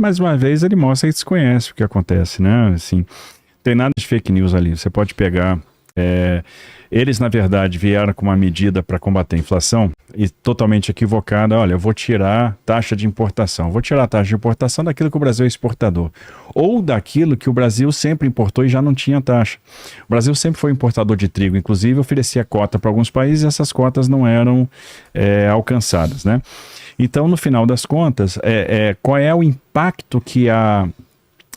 mais uma vez, ele mostra que desconhece o que acontece, né? Assim, tem nada de fake news ali. Você pode pegar... eles, na verdade, vieram com uma medida para combater a inflação e totalmente equivocada. Olha, eu vou tirar taxa de importação. Vou tirar a taxa de importação daquilo que o Brasil é exportador. Ou daquilo que o Brasil sempre importou e já não tinha taxa. O Brasil sempre foi importador de trigo. Inclusive, oferecia cota para alguns países e essas cotas não eram alcançadas, né? Então, no final das contas, qual é o impacto que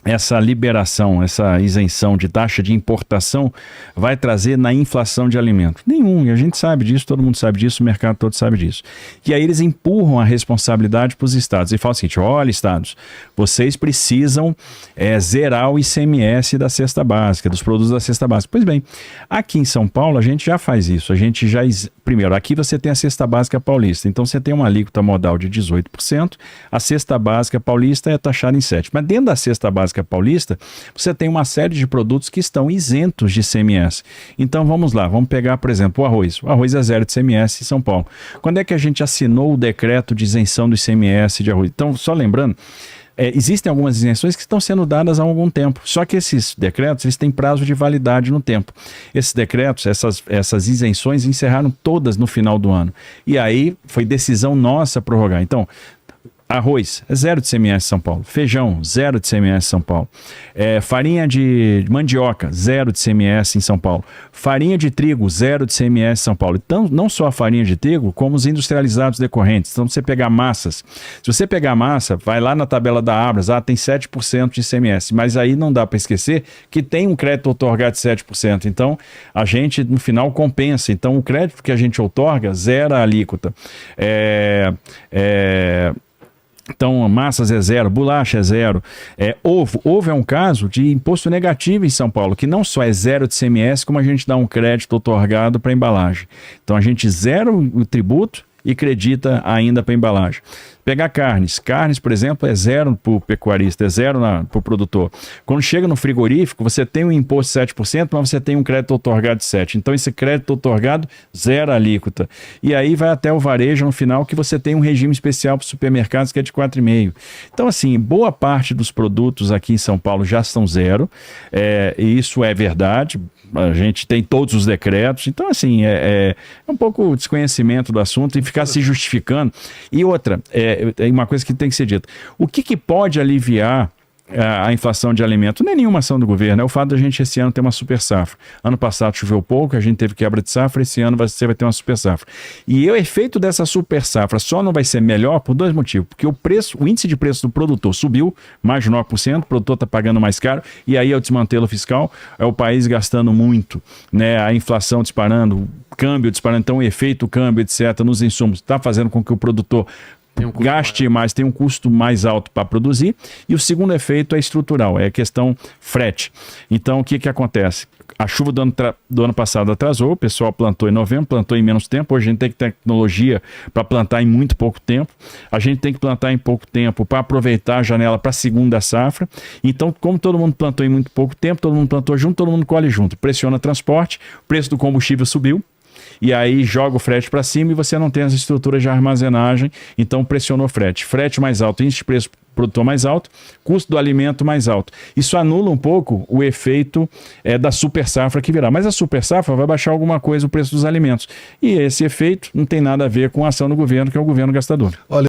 essa liberação, essa isenção de taxa de importação vai trazer na inflação de alimentos? Nenhum, e a gente sabe disso, todo mundo sabe disso, o mercado todo sabe disso. E aí eles empurram a responsabilidade para os estados e falam o seguinte: olha, estados, vocês precisam zerar o ICMS da cesta básica, dos produtos da cesta básica. Pois bem, aqui em São Paulo a gente já faz isso, primeiro, aqui você tem a cesta básica paulista, então você tem uma alíquota modal de 18%, a cesta básica paulista é taxada em 7%, mas dentro da cesta básica paulista, você tem uma série de produtos que estão isentos de ICMS. Então vamos lá, vamos pegar, por exemplo, o arroz. O arroz é zero de ICMS em São Paulo. Quando é que a gente assinou o decreto de isenção do ICMS de arroz? Então, só lembrando, existem algumas isenções que estão sendo dadas há algum tempo, só que esses decretos eles têm prazo de validade no tempo. Esses decretos, essas isenções encerraram todas no final do ano. E aí foi decisão nossa prorrogar. Então, arroz, zero de ICMS em São Paulo. Feijão, zero de ICMS em São Paulo. Farinha de mandioca, zero de ICMS em São Paulo. Farinha de trigo, zero de ICMS em São Paulo. Então, não só a farinha de trigo, como os industrializados decorrentes. Então, você pegar massas. Se você pegar massa, vai lá na tabela da Abras, tem 7% de ICMS. Mas aí não dá para esquecer que tem um crédito outorgado de 7%. Então, a gente, no final, compensa. Então, o crédito que a gente outorga, zera a alíquota. Então, massas é zero, bolacha é zero. Ovo é um caso de imposto negativo em São Paulo, que não só é zero de ICMS, como a gente dá um crédito outorgado para embalagem. Então, a gente zera o tributo e credita ainda para embalagem. Pegar carnes, por exemplo, é zero para o pecuarista, é zero para o produtor. Quando chega no frigorífico, você tem um imposto de 7%, mas você tem um crédito outorgado de 7%. Então, esse crédito outorgado zera a alíquota. E aí vai até o varejo no final, que você tem um regime especial para os supermercados, que é de 4,5%. Então, assim, boa parte dos produtos aqui em São Paulo já estão zero, e isso é verdade. A gente tem todos os decretos. Então, assim, é um pouco desconhecimento do assunto e ficar se justificando. E outra, é uma coisa que tem que ser dita. O que pode aliviar a inflação de alimentos? Não é nenhuma ação do governo, é o fato da gente esse ano ter uma super safra. Ano passado choveu pouco, a gente teve quebra de safra, esse ano você vai ter uma super safra. E o efeito dessa super safra só não vai ser melhor por dois motivos. Porque o índice de preço do produtor subiu mais de 9%, o produtor está pagando mais caro, e aí é o desmantelo fiscal, é o país gastando muito, né? A inflação disparando, o câmbio disparando, então o efeito câmbio, etc., nos insumos, está fazendo com que o produtor gaste mais, tem um custo mais alto para produzir. E o segundo efeito é estrutural, é a questão frete. Então, o que acontece? A chuva do ano passado atrasou, o pessoal plantou em novembro, plantou em menos tempo. Hoje a gente tem tecnologia para plantar em muito pouco tempo. A gente tem que plantar em pouco tempo para aproveitar a janela para a segunda safra. Então, como todo mundo plantou em muito pouco tempo, todo mundo plantou junto, todo mundo colhe junto. Pressiona transporte, o preço do combustível subiu. E aí joga o frete para cima e você não tem as estruturas de armazenagem, então pressionou o frete. Frete mais alto, índice de preço produtor mais alto, custo do alimento mais alto. Isso anula um pouco o efeito da super safra que virá. Mas a super safra vai baixar alguma coisa o preço dos alimentos. E esse efeito não tem nada a ver com a ação do governo, que é o governo gastador. Olha,